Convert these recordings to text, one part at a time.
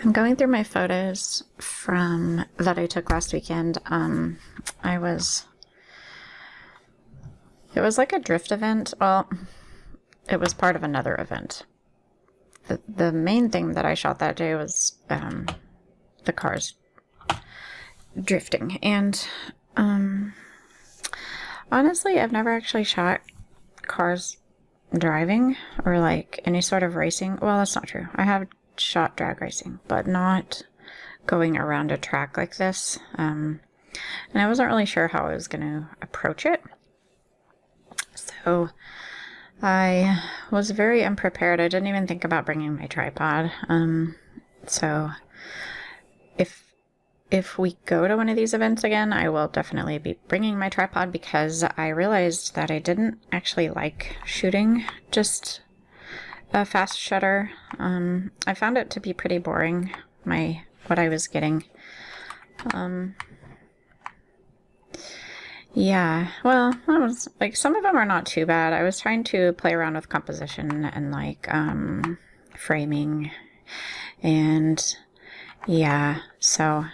I'm going through my photos from that I took last weekend. It was like a drift event. Well, it was part of another event. The main thing that I shot that day was the cars drifting. And honestly, I've never actually shot cars driving or like any sort of racing. Well, that's not true. I have shot drag racing, but not going around a track like this. And I wasn't really sure how I was going to approach it. So I was very unprepared. I didn't even think about bringing my tripod. So if we go to one of these events again, I will definitely be bringing my tripod, because I realized that I didn't actually like shooting just a fast shutter. I found it to be pretty boring, what I was getting. Yeah, well, I was like, some of them are not too bad. I was trying to play around with composition and like framing, and yeah, so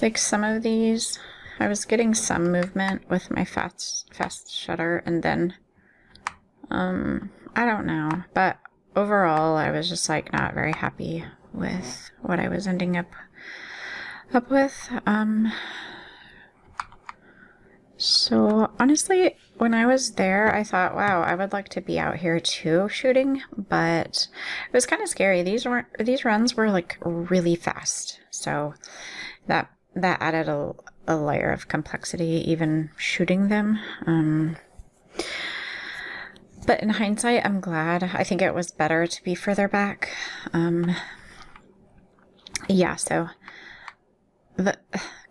like some of these I was getting some movement with my fast shutter, and then I don't know, but overall I was just like not very happy with what I was ending up with. So honestly, when I was there, I thought, wow, I would like to be out here too shooting, but it was kind of scary. These runs were like really fast, so that added a layer of complexity, even shooting them. But in hindsight, I'm glad. I think it was better to be further back. Yeah, so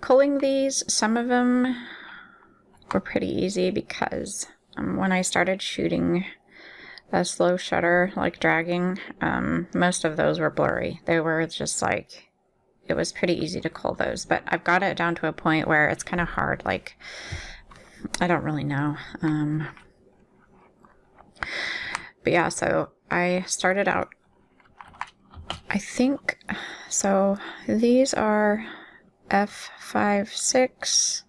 culling these, some of them were pretty easy, because when I started shooting a slow shutter, like dragging, most of those were blurry. They were just like, it was pretty easy to cull those, but I've got it down to a point where it's kind of hard. Like, I don't really know. But yeah, so I started out, I think, so these are F5.6,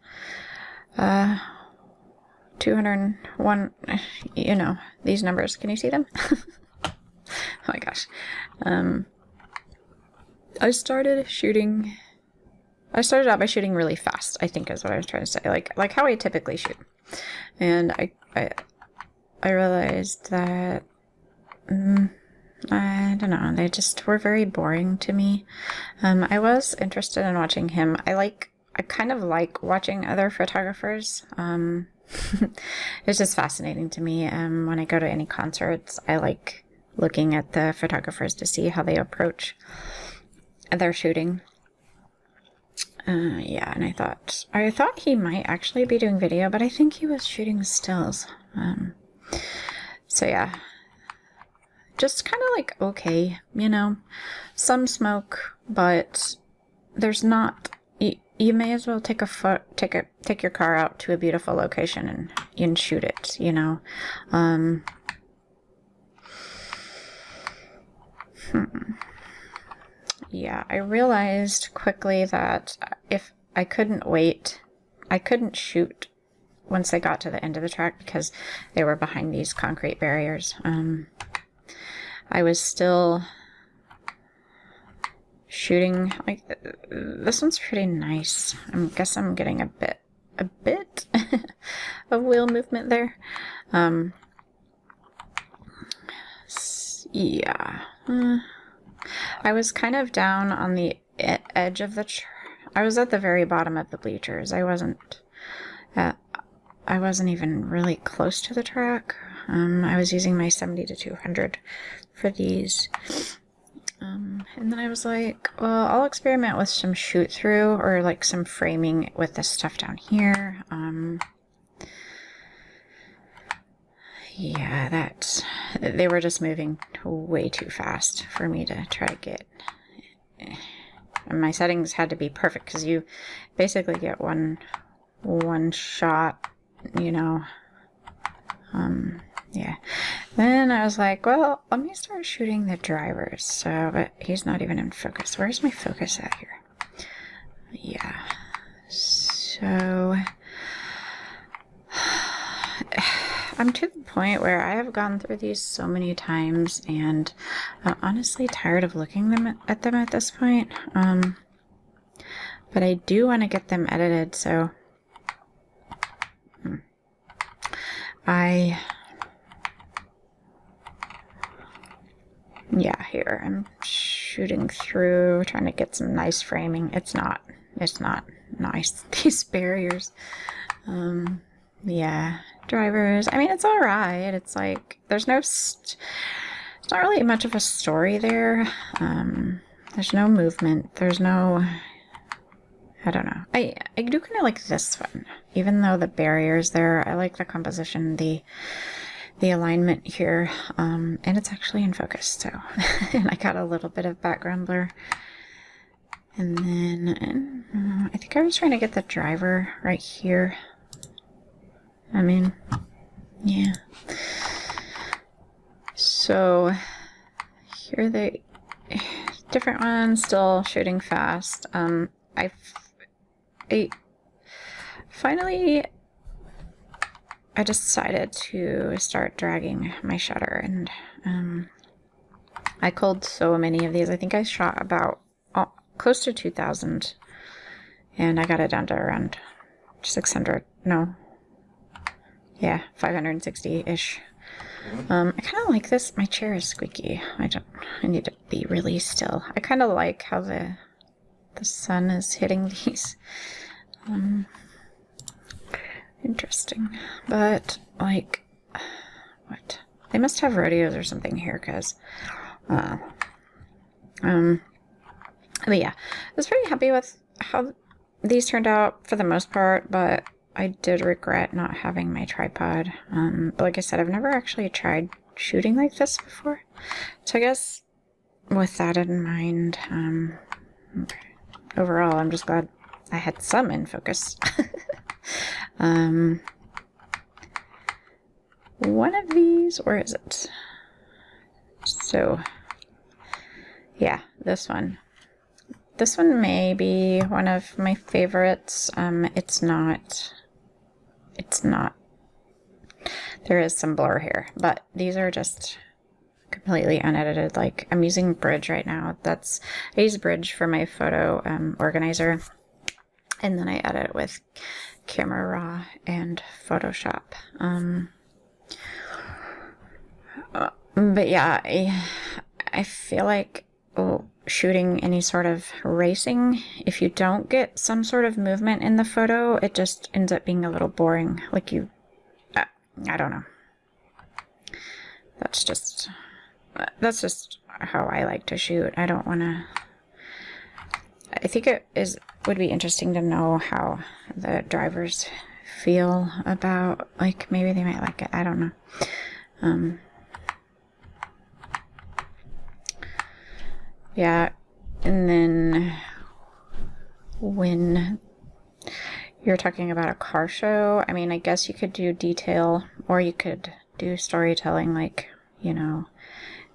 201, you know, these numbers. Can you see them? Oh my gosh. I started out by shooting really fast, I think is what I was trying to say. Like how I typically shoot. And I realized that, I don't know, they just were very boring to me. I was interested in watching him. I kind of like watching other photographers. It's just fascinating to me. When I go to any concerts, I like looking at the photographers to see how they approach their shooting. Yeah, and I thought he might actually be doing video, but I think he was shooting stills. So yeah, just kind of like, okay, you know, some smoke, but there's not. You may as well take your car out to a beautiful location and shoot it, you know. Yeah, I realized quickly that if I couldn't wait, I couldn't shoot once they got to the end of the track, because they were behind these concrete barriers. I was still shooting, like, this one's pretty nice. I guess I'm getting a bit of wheel movement there. Yeah. I was kind of down on the edge of I was at the very bottom of the bleachers. I wasn't even really close to the track. I was using my 70 to 200 for these. And then I was like, well, I'll experiment with some shoot through or like some framing with this stuff down here. Yeah, they were just moving way too fast for me to try to get. And my settings had to be perfect, because you basically get one shot, you know. yeah. Then I was like, well, let me start shooting the drivers. So, but he's not even in focus. Where's my focus at here? Yeah. So I'm to the point where I have gone through these so many times, and I'm honestly tired of looking at them at this point. But I do want to get them edited, so yeah, here I'm shooting through, trying to get some nice framing. It's not nice, these barriers. Yeah, drivers, I mean, it's all right. It's like there's it's not really much of a story there. There's no movement, there's no, I don't know. I do kind of like this one, even though the barrier's there. I like the composition, the alignment here, and it's actually in focus, so and I got a little bit of background blur. And then I think I was trying to get the driver right here. I mean, yeah. So here the different ones, still shooting fast. I finally I decided to start dragging my shutter, and I culled so many of these. I think I shot about close to 2,000, and I got it down to around 600. No, yeah, 560-ish. I kind of like this. My chair is squeaky. I need to be really still. I kind of like how the sun is hitting these. Interesting. But, like, what? They must have rodeos or something here, because, but yeah, I was pretty happy with how these turned out for the most part, but I did regret not having my tripod. But like I said, I've never actually tried shooting like this before. So I guess with that in mind, overall, I'm just glad I had some in focus. One of these, where is it? So, yeah, this one. This one may be one of my favorites. It's not. There is some blur here, but these are just completely unedited. Like, I'm using Bridge right now. I use Bridge for my photo organizer, and then I edit it with Camera Raw and Photoshop. But yeah, I feel like shooting any sort of racing, if you don't get some sort of movement in the photo, it just ends up being a little boring. Like I don't know. That's just how I like to shoot. I don't want to. I think it would be interesting to know how the drivers feel about, like, maybe they might like it. I don't know. Yeah, and then when you're talking about a car show, I mean, I guess you could do detail, or you could do storytelling, like, you know,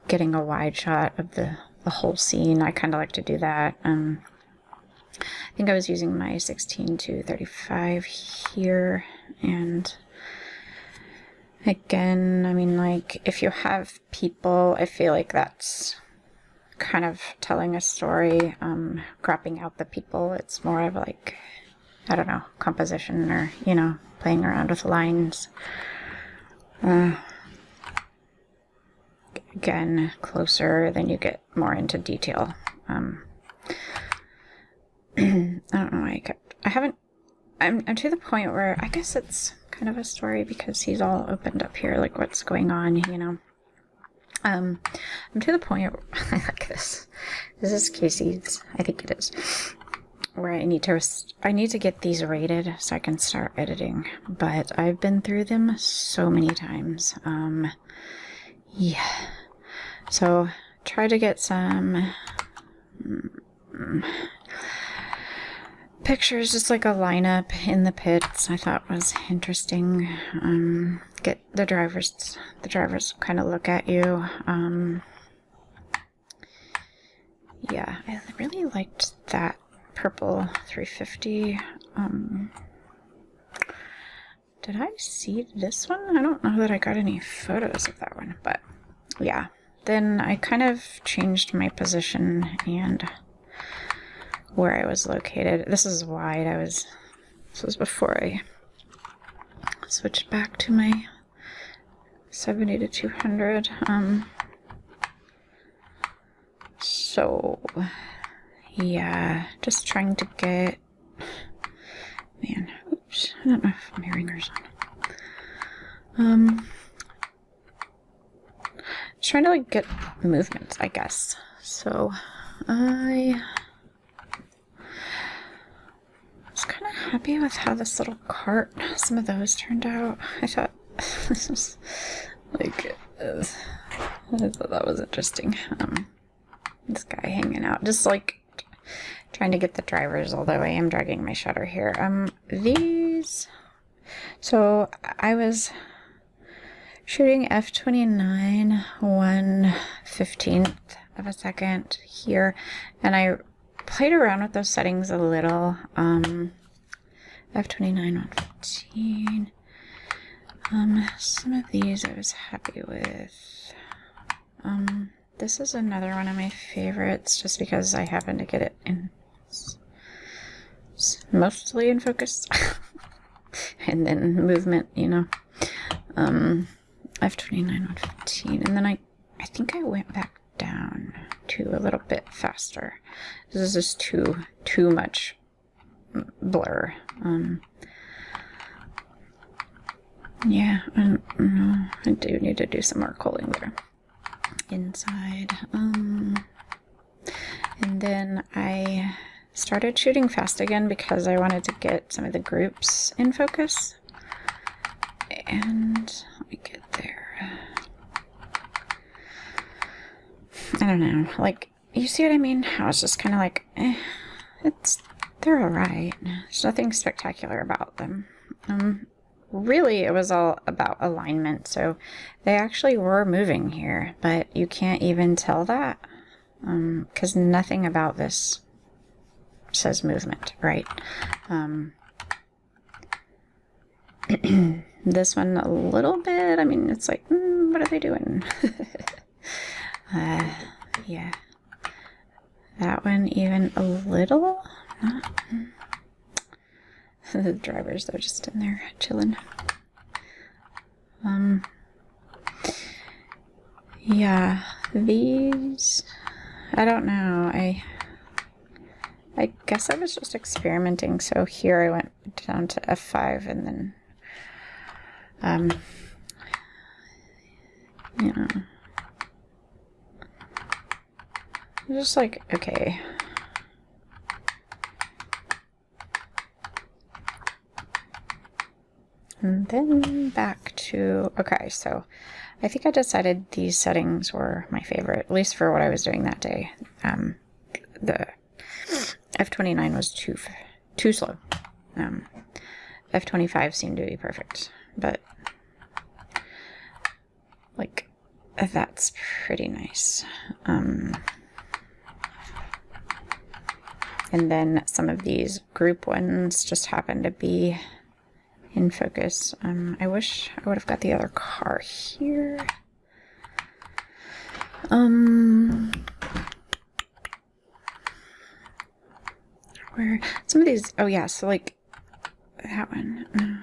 getting a wide shot of the whole scene. I kind of like to do that. I think I was using my 16-35 here, and again, I mean, like, if you have people, I feel like that's kind of telling a story. Cropping out the people, it's more of like, I don't know, composition, or, you know, playing around with lines. Again, closer, then you get more into detail. I don't know why I'm to the point where I guess it's kind of a story, because he's all opened up here, like what's going on, you know. I'm to the point where I like this. This is Casey's, I think it is, where I need to get these rated so I can start editing. But I've been through them so many times. Yeah. So try to get some pictures, just like a lineup in the pits, I thought was interesting. get the drivers kind of look at you. Yeah, I really liked that purple 350. Did I see this one? I don't know that I got any photos of that one, but yeah. Then I kind of changed my position and where I was located. This is wide. This was before I switched back to my 70 to 200. So yeah, just trying to get, man, oops, I don't know if my ringer's on. Just trying to like get movement, I guess. So I was kind of happy with how this little cart, some of those turned out. I thought this was like, I thought that was interesting. This guy hanging out, just like trying to get the drivers, although I am dragging my shutter here. These, so I was shooting f/29 1/15 of a second here, and I played around with those settings a little. f/29 1/15. Some of these I was happy with. This is another one of my favorites, just because I happen to get it in mostly in focus, and then movement, you know. f/29 1/15, and then I think I went back down to a little bit faster. This is just too much blur. Yeah, I don't know. I do need to do some more culling there inside. And then I started shooting fast again because I wanted to get some of the groups in focus. And let me get there. I don't know, like, you see what I mean? I was just kind of like, they're alright. There's nothing spectacular about them. Really, it was all about alignment, so they actually were moving here, but you can't even tell that, because nothing about this says movement, right? This one a little bit, I mean, it's like, what are they doing? Yeah. That one even a little, not... The drivers, they're just in there chilling. Yeah, these, I don't know, I guess I was just experimenting, so here I went down to f5 and then you know, just like, okay, and then back to, okay, so I think I decided these settings were my favorite, at least for what I was doing that day. The f/29 was too slow. f/25 seemed to be perfect, but like, that's pretty nice. And then some of these group ones just happen to be in focus. I wish I would have got the other car here. Where some of these, oh yeah, so like that one, I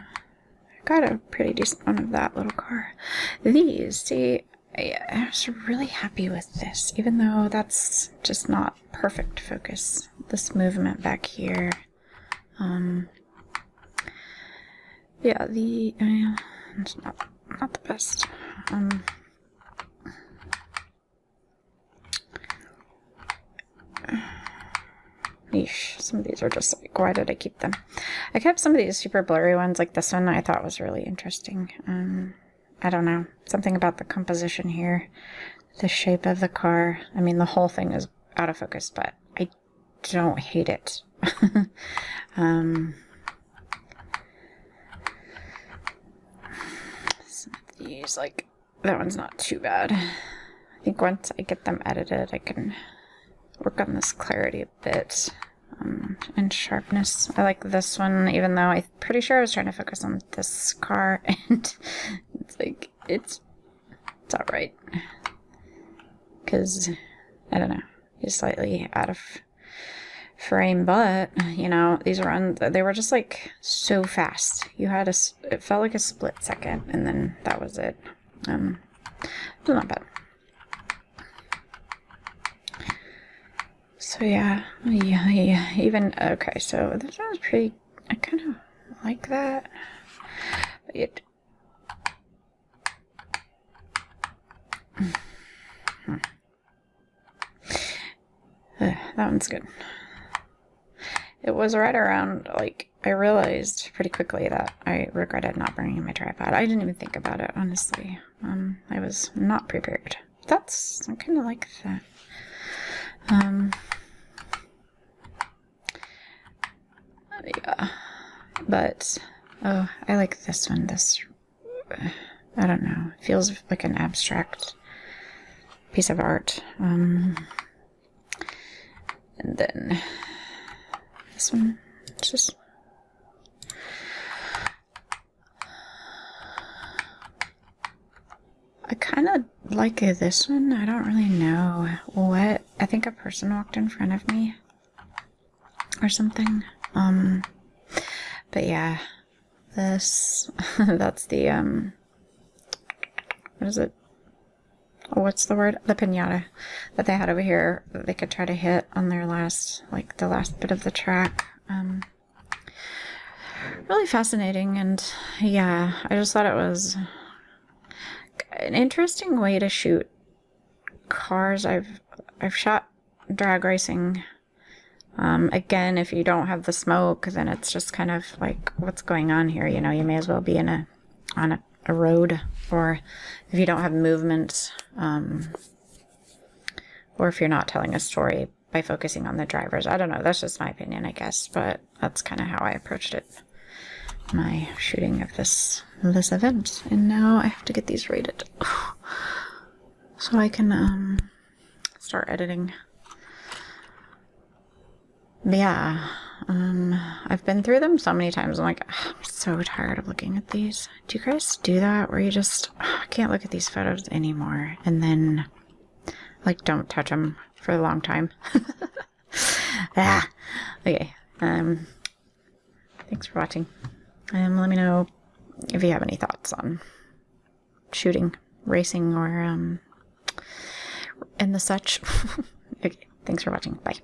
got a pretty decent one of that little car. These, see, I was really happy with this, even though that's just not perfect focus. This movement back here, yeah, it's not the best. Yeesh, some of these are just like, why did I keep them? I kept some of these super blurry ones, like this one I thought was really interesting. I don't know, something about the composition here, the shape of the car. I mean, the whole thing is out of focus, but I don't hate it. Some of these, like, that one's not too bad. I think once I get them edited, I can work on this clarity a bit, and sharpness. I like this one, even though I'm pretty sure I was trying to focus on this car, and it's like, it's alright. Because, I don't know, he's slightly out of frame, but, you know, these runs, they were just, like, so fast. You had it felt like a split second, and then that was it. It's not bad. So yeah, even, okay, so this one's pretty, I kind of like that. That one's good. It was right around, like, I realized pretty quickly that I regretted not bringing my tripod. I didn't even think about it, honestly. I was not prepared. I kind of like that. Yeah, but, oh, I like this one. I don't know, it feels like an abstract piece of art. And then this one, it's just, I kind of like this one. I don't really know what, I think a person walked in front of me or something. But yeah, this, that's the, what is it? Oh, what's the word? The piñata that they had over here that they could try to hit on their last, like, the last bit of the track. Really fascinating, and yeah, I just thought it was an interesting way to shoot cars. I've shot drag racing. Again, if you don't have the smoke, then it's just kind of like, what's going on here? You know, you may as well be on a road, or if you don't have movement, or if you're not telling a story by focusing on the drivers. I don't know, that's just my opinion, I guess, but that's kind of how I approached it, my shooting of this event. And now I have to get these rated so I can start editing. But yeah, I've been through them so many times. I'm like, I'm so tired of looking at these. Do you guys do that where you just can't look at these photos anymore, and then, like, don't touch them for a long time? Okay. Thanks for watching. Let me know if you have any thoughts on shooting, racing, or and the such. Okay. Thanks for watching. Bye.